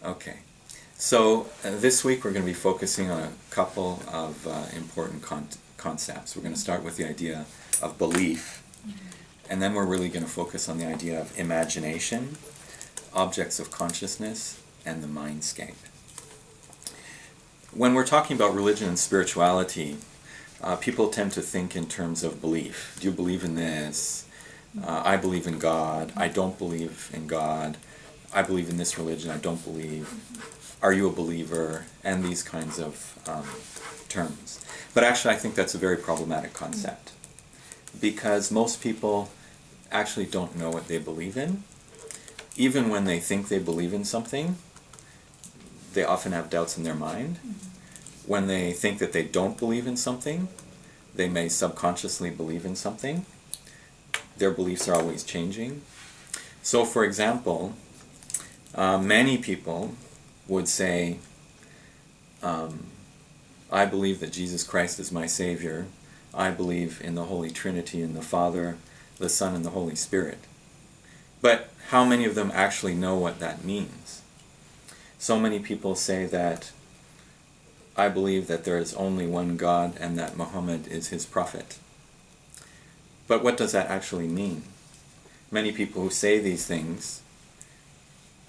Okay, so this week we're going to be focusing on a couple of important concepts. We're going to start with the idea of belief, and then we're really going to focus on the idea of imagination, objects of consciousness, and the mindscape. When we're talking about religion and spirituality, people tend to think in terms of belief. Do you believe in this? I believe in God. I don't believe in God. I believe in this religion. I don't believe. Are you a believer? And these kinds of terms. But actually I think that's a very problematic concept, because most people actually don't know what they believe in. Even when they think they believe in something, they often have doubts in their mind. When they think that they don't believe in something, they may subconsciously believe in something. Their beliefs are always changing. So for example, many people would say, I believe that Jesus Christ is my Savior. I believe in the Holy Trinity, in the Father, the Son, and the Holy Spirit. But how many of them actually know what that means? So many people say that I believe that there is only one God and that Muhammad is his prophet. But what does that actually mean? Many people who say these things,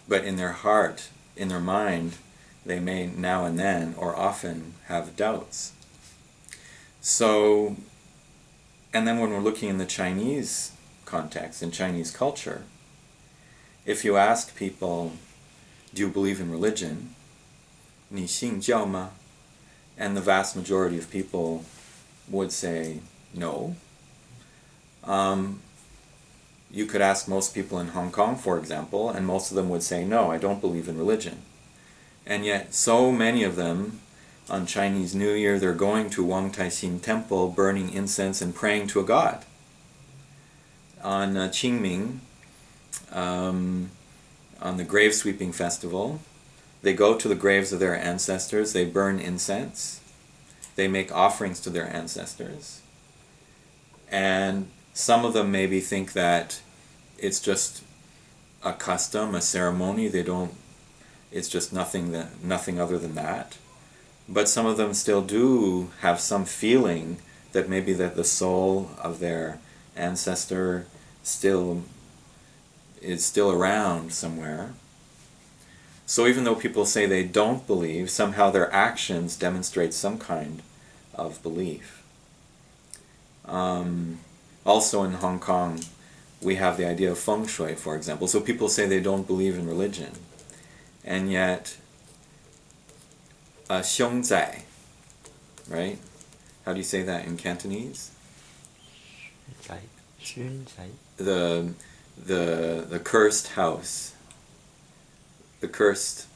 but in their heart, in their mind, they may now and then, or often, have doubts. So, and then when we're looking in the Chinese context, in Chinese culture, if you ask people, do you believe in religion? 你信教吗? And the vast majority of people would say no. You could ask most people in Hong Kong, for example, and most of them would say, no, I don't believe in religion. And yet so many of them, on Chinese New Year, they're going to Wang Tai-Xin Temple, burning incense and praying to a god. On Qingming, on the grave sweeping festival, they go to the graves of their ancestors, they burn incense, they make offerings to their ancestors, and some of them maybe think that it's just a custom, a ceremony, it's just nothing other than that. But some of them still do have some feeling that maybe that the soul of their ancestor is still around somewhere. So even though people say they don't believe, somehow their actions demonstrate some kind of belief. Also in Hong Kong, we have the idea of feng shui, for example. So people say they don't believe in religion, and yet, 凶仔, right? How do you say that in Cantonese? The cursed house. The cursed,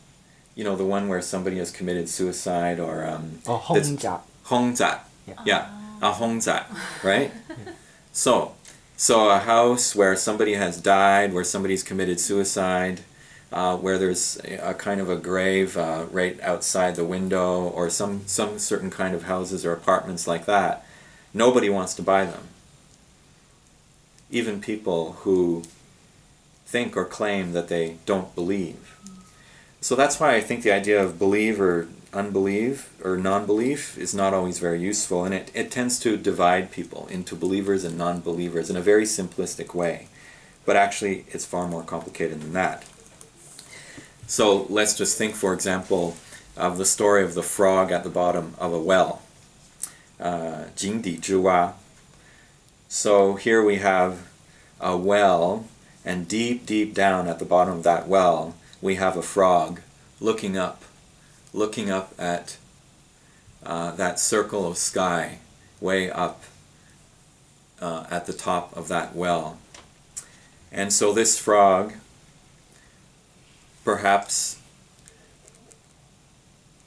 you know, the one where somebody has committed suicide, or hongza. Yeah, a hongza, right? So a house where somebody has died, where somebody's committed suicide, where there's a kind of a grave right outside the window, or some certain kind of houses or apartments like that, nobody wants to buy them. Even people who think or claim that they don't believe. So that's why I think the idea of believe or unbelieve or non-belief is not always very useful, and it tends to divide people into believers and non-believers in a very simplistic way. But actually it's far more complicated than that. So let's just think, for example, of the story of the frog at the bottom of a well. 井底之蛙. So here we have a well, and deep down at the bottom of that well we have a frog looking up at that circle of sky way up at the top of that well. And so this frog, perhaps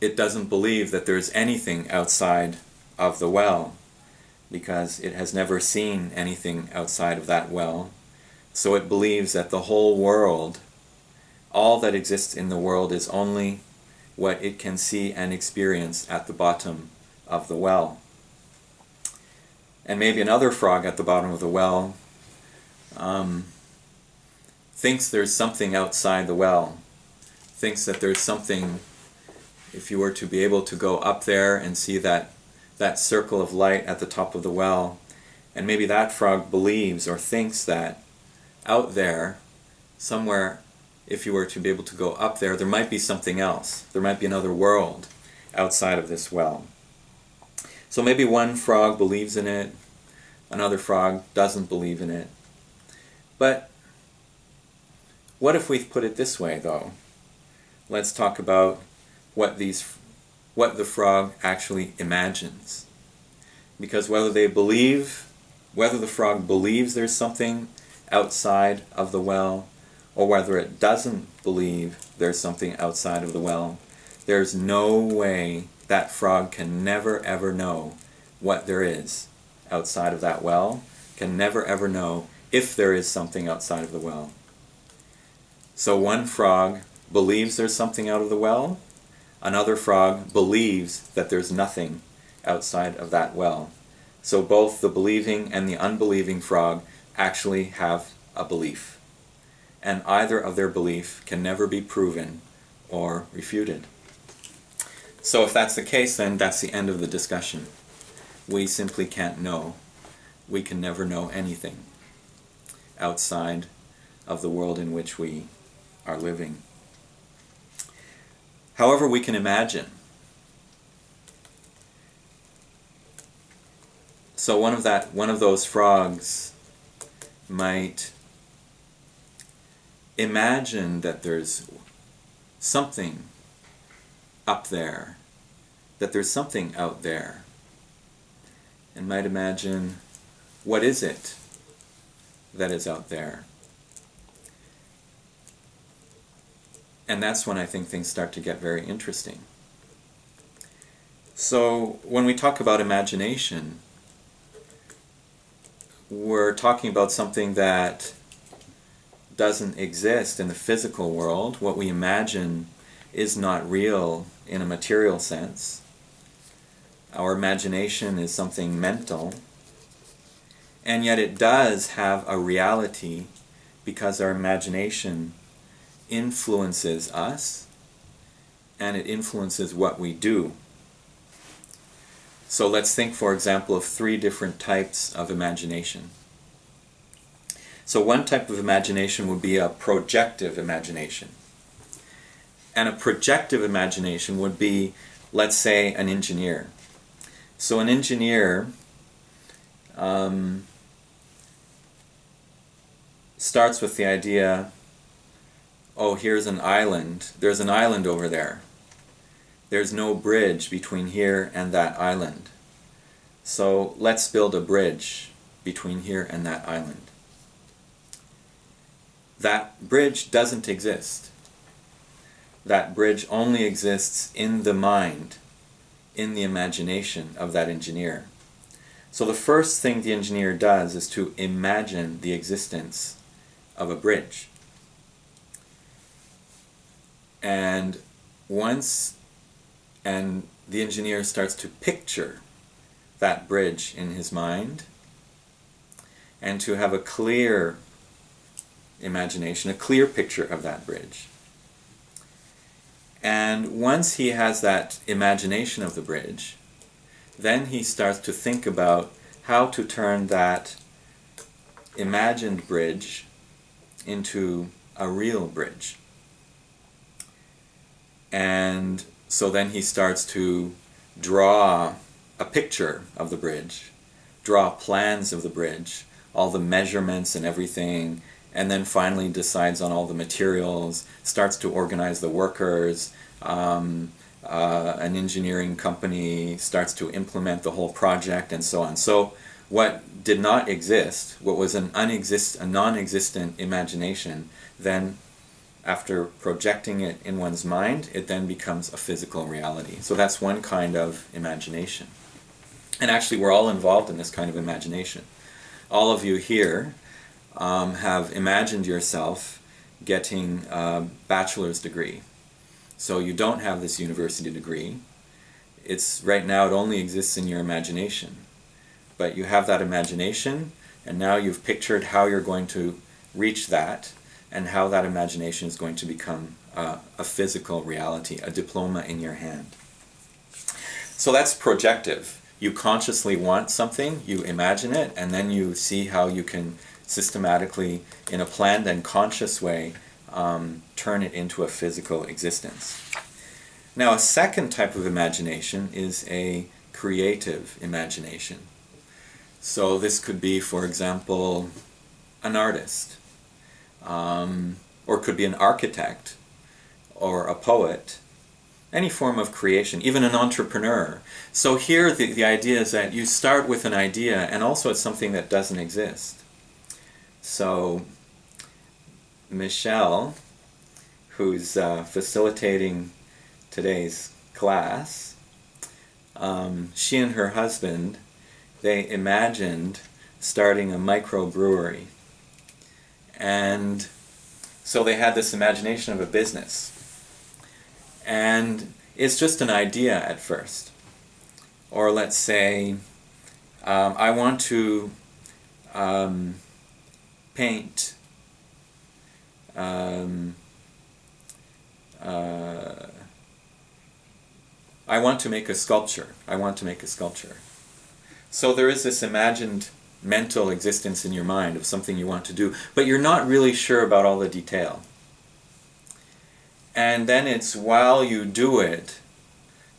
it doesn't believe that there's anything outside of the well, because it has never seen anything outside of that well. So it believes that the whole world, all that exists in the world, is only what it can see and experience at the bottom of the well. And maybe another frog at the bottom of the well thinks there's something outside the well, thinks that there's something, if you were to be able to go up there and see that circle of light at the top of the well, and maybe that frog believes or thinks that out there, somewhere, if you were to be able to go up there, there might be something else. There might be another world outside of this well. So maybe one frog believes in it, another frog doesn't believe in it. But what if we put it this way, though? Let's talk about what the frog actually imagines. Because whether the frog believes there's something outside of the well, or whether it doesn't believe there's something outside of the well, there's no way that frog can never ever know what there is outside of that well, can never ever know if there is something outside of the well. So one frog believes there's something out of the well, another frog believes that there's nothing outside of that well. So both the believing and the unbelieving frog actually have a belief. And either of their belief can never be proven or refuted. So if that's the case, then that's the end of the discussion. We simply can't know. We can never know anything outside of the world in which we are living. However, we can imagine. So one of those frogs might imagine that there's something up there, that there's something out there, and might imagine, what is it that is out there? And that's when I think things start to get very interesting. So when we talk about imagination, we're talking about something that doesn't exist in the physical world. What we imagine is not real in a material sense. Our imagination is something mental, and yet it does have a reality because our imagination influences us and it influences what we do. So let's think, for example, of 3 different types of imagination. So one type of imagination would be a projective imagination. And a projective imagination would be, let's say, an engineer. So an engineer starts with the idea, oh, here's an island. There's an island over there. There's no bridge between here and that island. So let's build a bridge between here and that island. That bridge doesn't exist. That bridge only exists in the mind, in the imagination of that engineer. So the first thing the engineer does is to imagine the existence of a bridge. And the engineer starts to picture that bridge in his mind, and to have a clear imagination, a clear picture of that bridge. And once he has that imagination of the bridge, then he starts to think about how to turn that imagined bridge into a real bridge. And so then he starts to draw a picture of the bridge, draw plans of the bridge, all the measurements and everything, and then finally decides on all the materials, starts to organize the workers, an engineering company starts to implement the whole project, and so on. So what did not exist, what was a non-existent imagination, then after projecting it in one's mind, it then becomes a physical reality. So that's one kind of imagination. And actually we're all involved in this kind of imagination. All of you here have imagined yourself getting a bachelor's degree. So you don't have this university degree. Right now it only exists in your imagination. But you have that imagination, and now you've pictured how you're going to reach that. and how that imagination is going to become a physical reality, a diploma in your hand. So that's projective. You consciously want something, you imagine it, and then you see how you can systematically, in a planned and conscious way, turn it into a physical existence. Now, a second type of imagination is a creative imagination. So this could be, for example, an artist, or it could be an architect, or a poet, any form of creation, even an entrepreneur. So here the idea is that you start with an idea, and also it's something that doesn't exist. So Michelle, who's facilitating today's class, she and her husband, they imagined starting a microbrewery. And so they had this imagination of a business. And it's just an idea at first. Or let's say, I want to paint I want to make a sculpture. I want to make a sculpture. So there is this imagined mental existence in your mind of something you want to do, but you're not really sure about all the detail. And then it's while you do it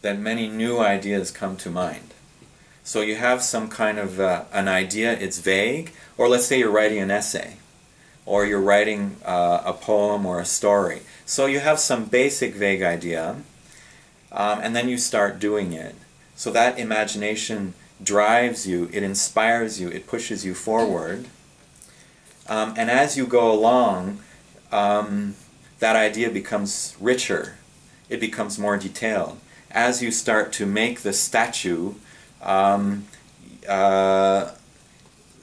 that many new ideas come to mind. So you have some kind of an idea, it's vague, or let's say you're writing an essay, or you're writing a poem or a story. So you have some basic vague idea, and then you start doing it. So that imagination drives you, it inspires you, it pushes you forward. And as you go along, that idea becomes richer, it becomes more detailed. As you start to make the statue,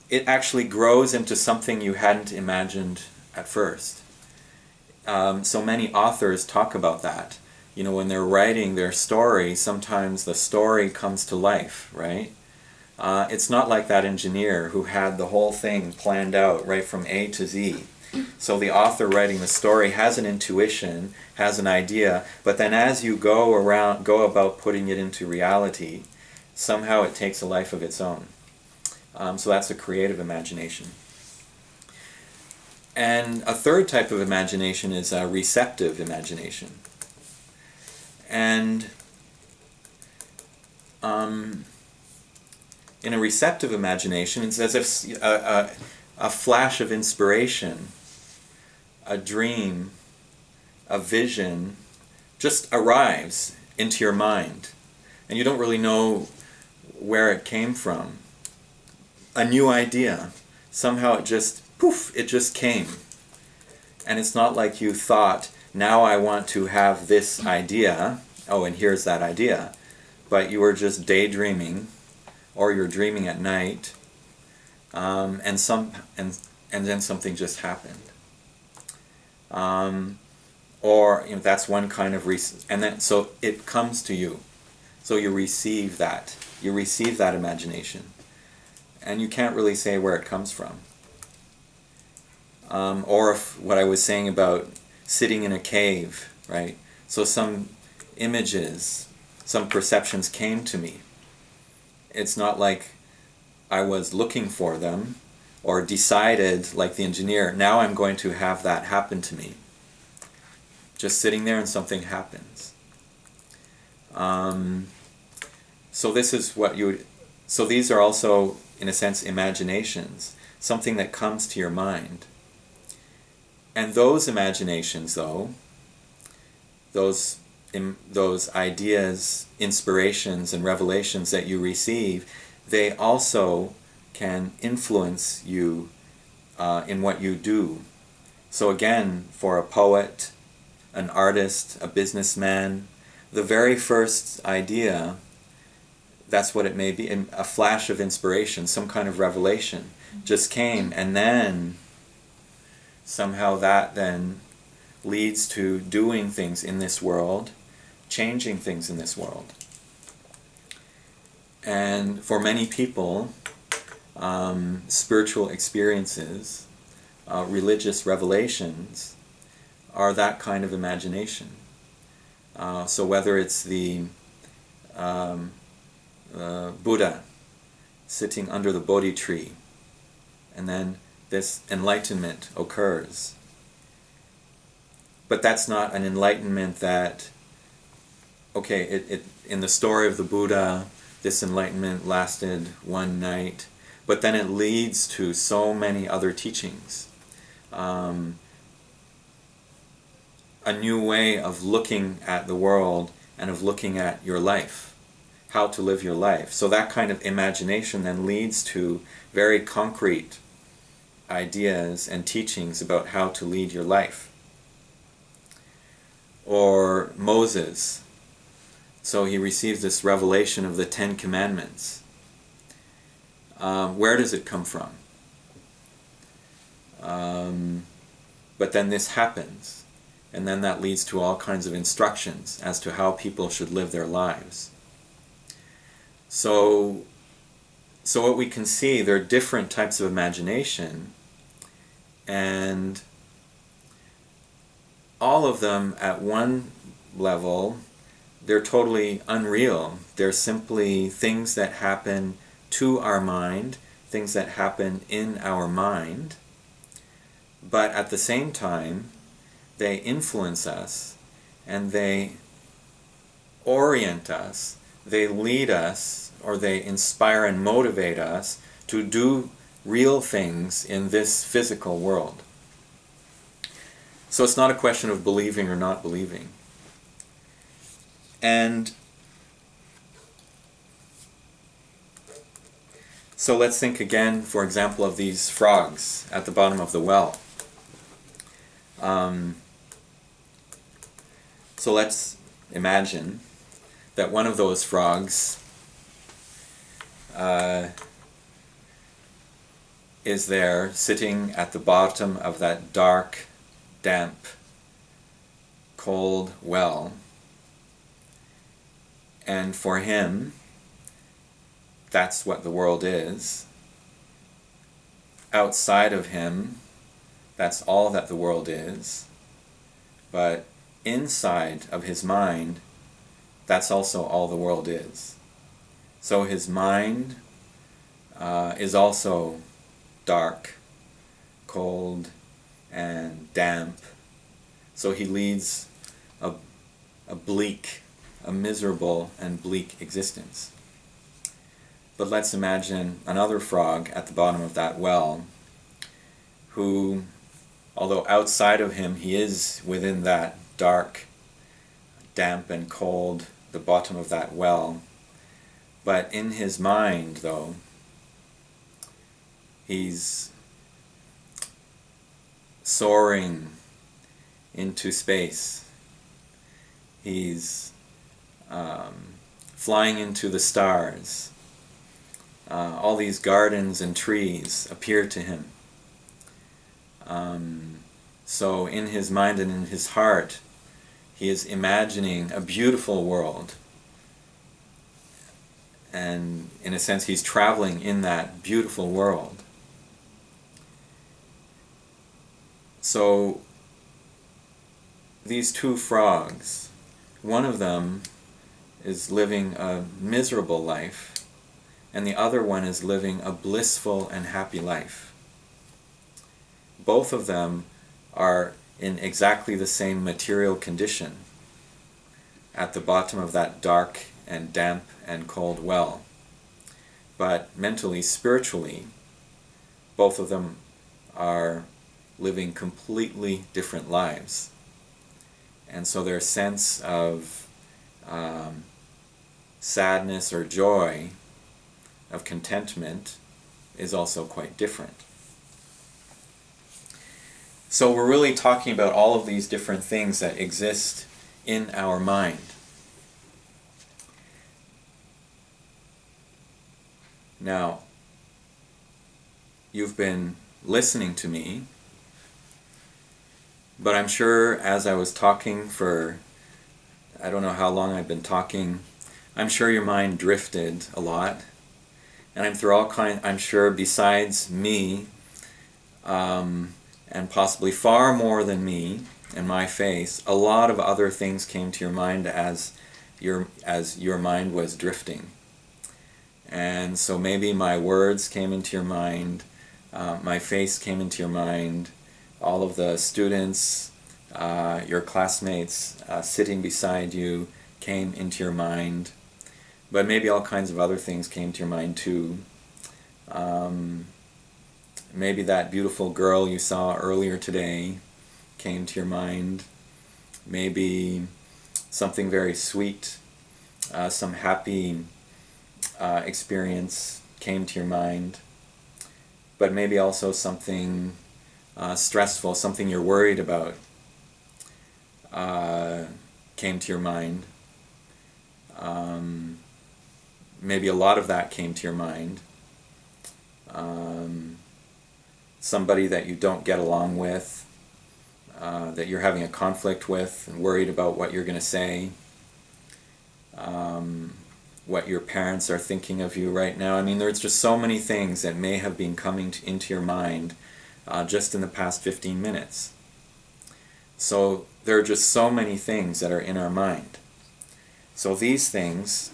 it actually grows into something you hadn't imagined at first. So many authors talk about that. You know, when they're writing their story, sometimes the story comes to life, right? It's not like that engineer who had the whole thing planned out right from A to Z. So the author writing the story has an intuition, has an idea, but then as you go about putting it into reality, somehow it takes a life of its own. So that's a creative imagination. And a third type of imagination is a receptive imagination. And in a receptive imagination, it's as if a flash of inspiration, a dream, a vision just arrives into your mind. And you don't really know where it came from. A new idea. Somehow it just, poof, it just came. And it's not like you thought, now I want to have this idea, oh, and here's that idea. But you were just daydreaming, or you're dreaming at night, and then something just happened. Or you know, that's one kind of and then so it comes to you. So you receive that. You receive that imagination. And you can't really say where it comes from. Or if what I was saying about sitting in a cave, right? So some images, some perceptions came to me. It's not like I was looking for them or decided, like the engineer, now I'm going to have that happen to me. Just sitting there and something happens. So this is what you would... So these are also, in a sense, imaginations. Something that comes to your mind. And those imaginations, though, those ideas, inspirations, and revelations that you receive, they also can influence you in what you do. So again, for a poet, an artist, a businessman, the very first idea, that's what it may be, a flash of inspiration, some kind of revelation just came, and then somehow that then leads to doing things in this world, changing things in this world. And for many people, spiritual experiences religious revelations are that kind of imagination. So whether it's the Buddha sitting under the Bodhi tree, and then this enlightenment occurs. But that's not an enlightenment that, okay, in the story of the Buddha, this enlightenment lasted one night, but then it leads to so many other teachings. A new way of looking at the world and of looking at your life, how to live your life. So that kind of imagination then leads to very concrete ideas and teachings about how to lead your life. Or Moses, so he receives this revelation of the Ten Commandments. Where does it come from? But then this happens, and then that leads to all kinds of instructions as to how people should live their lives. So what we can see, there are different types of imagination, and all of them at one level, they're totally unreal. They're simply things that happen to our mind, things that happen in our mind, but at the same time, they influence us, and they orient us, they lead us, or they inspire and motivate us to do real things in this physical world. So it's not a question of believing or not believing. And so let's think again, for example, of these frogs at the bottom of the well. So let's imagine that one of those frogs is there sitting at the bottom of that dark, damp, cold well, and for him, that's what the world is. Outside of him, that's all that the world is. But inside of his mind, that's also all the world is. So his mind is also dark, cold, and damp. So he leads a bleak, a miserable and bleak existence. But let's imagine another frog at the bottom of that well who, although outside of him he is within that dark, damp and cold, the bottom of that well, but in his mind, though, he's soaring into space. He's flying into the stars. All these gardens and trees appear to him. So in his mind and in his heart, he is imagining a beautiful world. And in a sense, he's traveling in that beautiful world. So these two frogs, one of them is living a miserable life, and the other one is living a blissful and happy life. Both of them are in exactly the same material condition at the bottom of that dark and damp and cold well. But mentally, spiritually, both of them are living completely different lives. And so their sense of sadness or joy, of contentment, is also quite different. So we're really talking about all of these different things that exist in our mind. Now, you've been listening to me, but I'm sure as I was talking for, I don't know how long I've been talking, I'm sure your mind drifted a lot. And I'm sure besides me and possibly far more than me and my face, a lot of other things came to your mind as your mind was drifting. And so maybe my words came into your mind, my face came into your mind, all of the students, your classmates sitting beside you came into your mind, but maybe all kinds of other things came to your mind too. Maybe that beautiful girl you saw earlier today came to your mind. Maybe something very sweet, some happy experience came to your mind. But maybe also something stressful, something you're worried about came to your mind. Maybe a lot of that came to your mind. Somebody that you don't get along with, that you're having a conflict with and worried about what you're going to say, what your parents are thinking of you right now. I mean, there's just so many things that may have been coming into your mind just in the past 15 minutes. So there are just so many things that are in our mind. So these things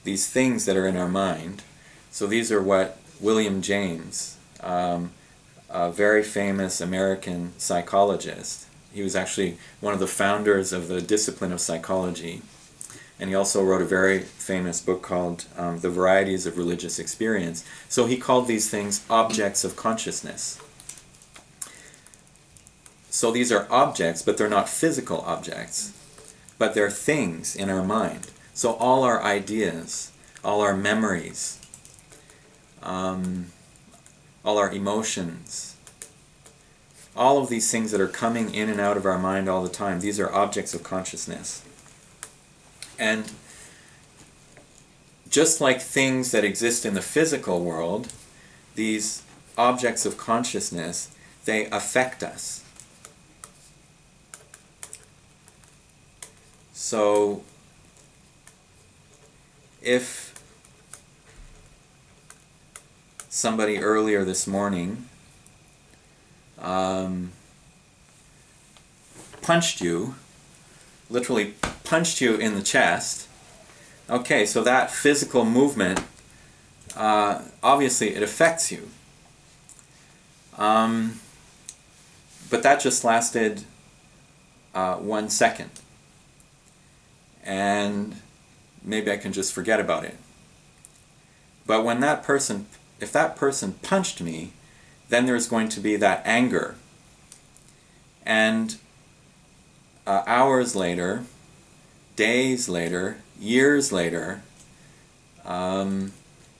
that are in our mind, so these are what William James, a very famous American psychologist, he was actually one of the founders of the discipline of psychology, and he also wrote a very famous book called The Varieties of Religious Experience. So he called these things objects of consciousness. So these are objects, but they're not physical objects, but they're things in our mind. So all our ideas, all our memories, all our emotions, all of these things that are coming in and out of our mind all the time, these are objects of consciousness. And just like things that exist in the physical world, these objects of consciousness, they affect us. So if somebody earlier this morning punched you, literally punched you in the chest, okay, so that physical movement, obviously it affects you. But that just lasted 1 second. And maybe I can just forget about it. But when that person, if that person punched me, then there's going to be that anger. And hours later, days later, years later,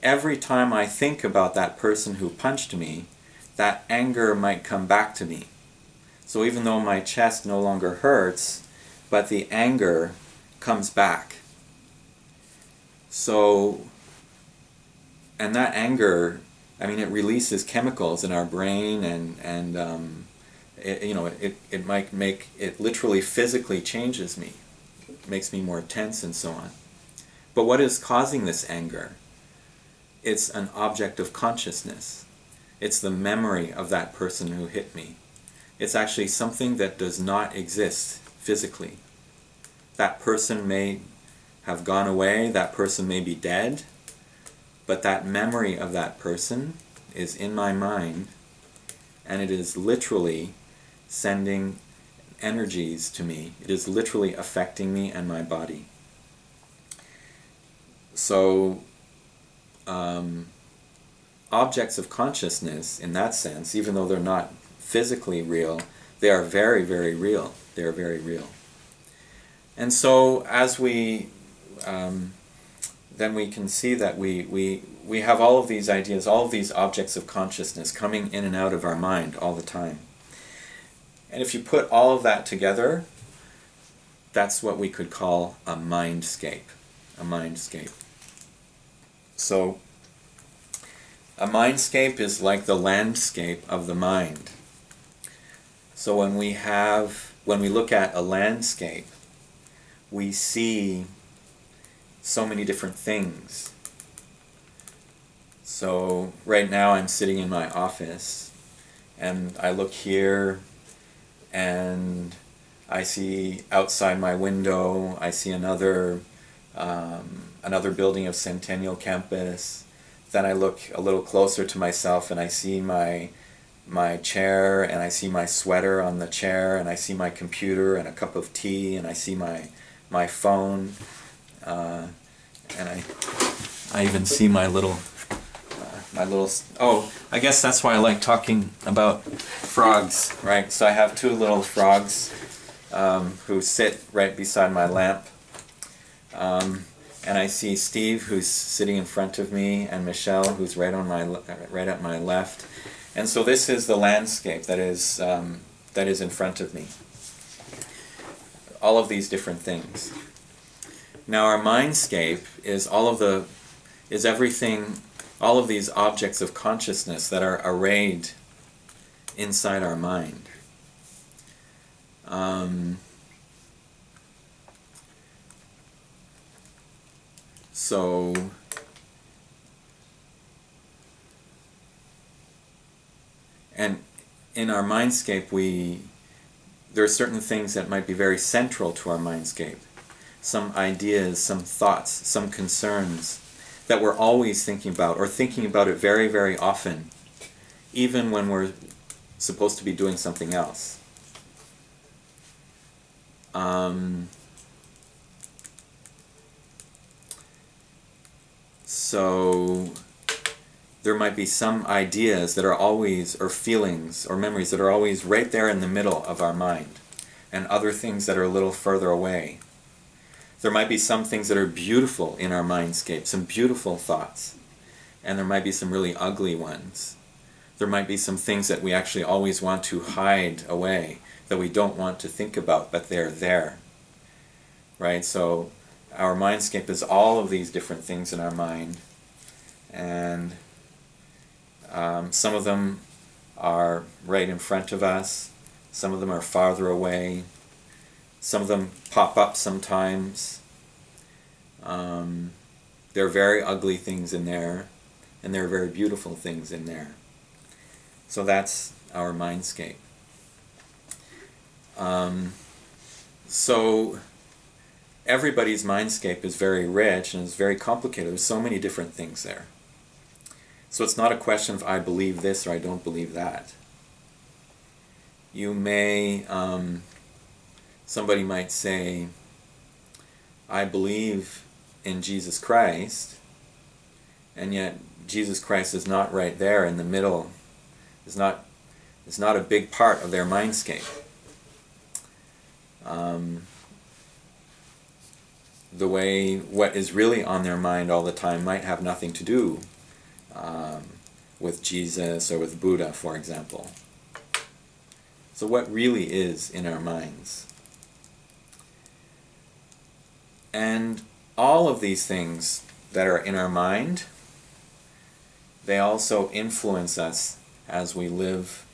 every time I think about that person who punched me, that anger might come back to me. So even though my chest no longer hurts, but the anger comes back. So, and that anger, I mean, it releases chemicals in our brain, and it might make, it literally physically changes me, makes me more tense and so on. But what is causing this anger? It's an object of consciousness. It's the memory of that person who hit me. It's actually something that does not exist physically. That person may have gone away, that person may be dead, but that memory of that person is in my mind, and it is literally sending energies to me. It is literally affecting me and my body. So, objects of consciousness, in that sense, even though they're not physically real, they are very, very real. They are very real. And so, as we, then we can see that we have all of these ideas, all of these objects of consciousness coming in and out of our mind all the time. And if you put all of that together, that's what we could call a mindscape. A mindscape. So, a mindscape is like the landscape of the mind. So when we look at a landscape, we see so many different things. So right now I'm sitting in my office, and I look here, and I see outside my window, I see another building of Centennial Campus. Then I look a little closer to myself and I see my chair, and I see my sweater on the chair, and I see my computer and a cup of tea, and I see my phone, and I even see my little oh, I guess that's why I like talking about frogs, right? So I have two little frogs who sit right beside my lamp, and I see Steve, who's sitting in front of me, and Michelle, who's right at my left. And so this is the landscape that is in front of me. All of these different things. Now our mindscape is everything, all of these objects of consciousness that are arrayed inside our mind. And in our mindscape, there are certain things that might be very central to our mindscape. Some ideas, some thoughts, some concerns that we're always thinking about, or thinking about it very, very often, even when we're supposed to be doing something else. So there might be some ideas that are always, or feelings, or memories that are always right there in the middle of our mind, and other things that are a little further away. There might be some things that are beautiful in our mindscape, some beautiful thoughts, and there might be some really ugly ones. There might be some things that we actually always want to hide away, that we don't want to think about, but they're there. Right? So our mindscape is all of these different things in our mind, and some of them are right in front of us, some of them are farther away, some of them pop up sometimes. There are very ugly things in there, and there are very beautiful things in there. So that's our mindscape. So everybody's mindscape is very rich and is very complicated. There's so many different things there. So it's not a question of I believe this or I don't believe that. You may, somebody might say, I believe in Jesus Christ, and yet Jesus Christ is not right there in the middle. It's not a big part of their mindscape. The way what is really on their mind all the time might have nothing to do with Jesus or with Buddha, for example. So what really is in our minds? And all of these things that are in our mind, they also influence us as we live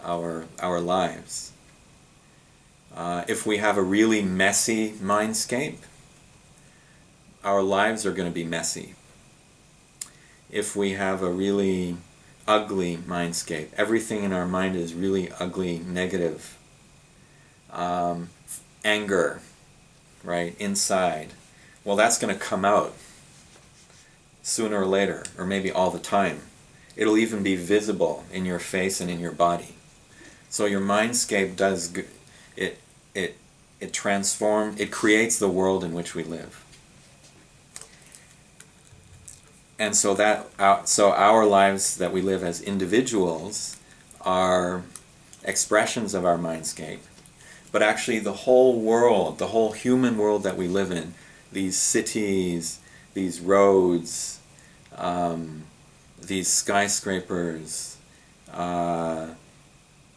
our lives. If we have a really messy mindscape, our lives are going to be messy. If we have a really ugly mindscape, everything in our mind is really ugly, negative, anger, right, inside, well, that's going to come out sooner or later, or maybe all the time. It'll even be visible in your face and in your body. So your mindscape does, it transforms, it creates the world in which we live. And so our lives that we live as individuals are expressions of our mindscape. But actually the whole world, the whole human world that we live in, these cities, these roads, these skyscrapers,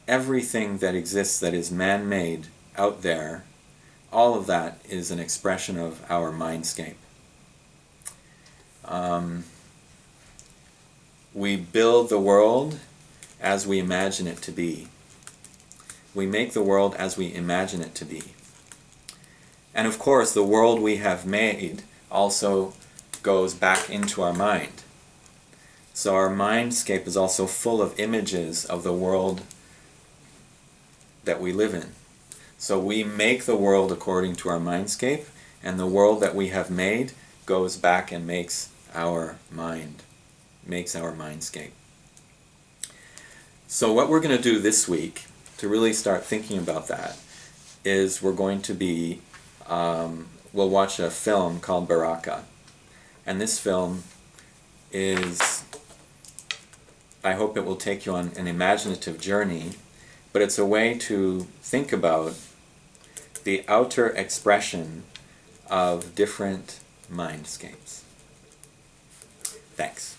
everything that exists that is man-made out there, all of that is an expression of our mindscape. We build the world as we imagine it to be. We make the world as we imagine it to be. And of course, the world we have made also goes back into our mind. So our mindscape is also full of images of the world that we live in. So we make the world according to our mindscape, and the world that we have made goes back and makes our mind, makes our mindscape. So what we're going to do this week to really start thinking about that is we're going to be, we'll watch a film called Baraka. And this film is, I hope it will take you on an imaginative journey, but it's a way to think about the outer expression of different mindscapes. Thanks.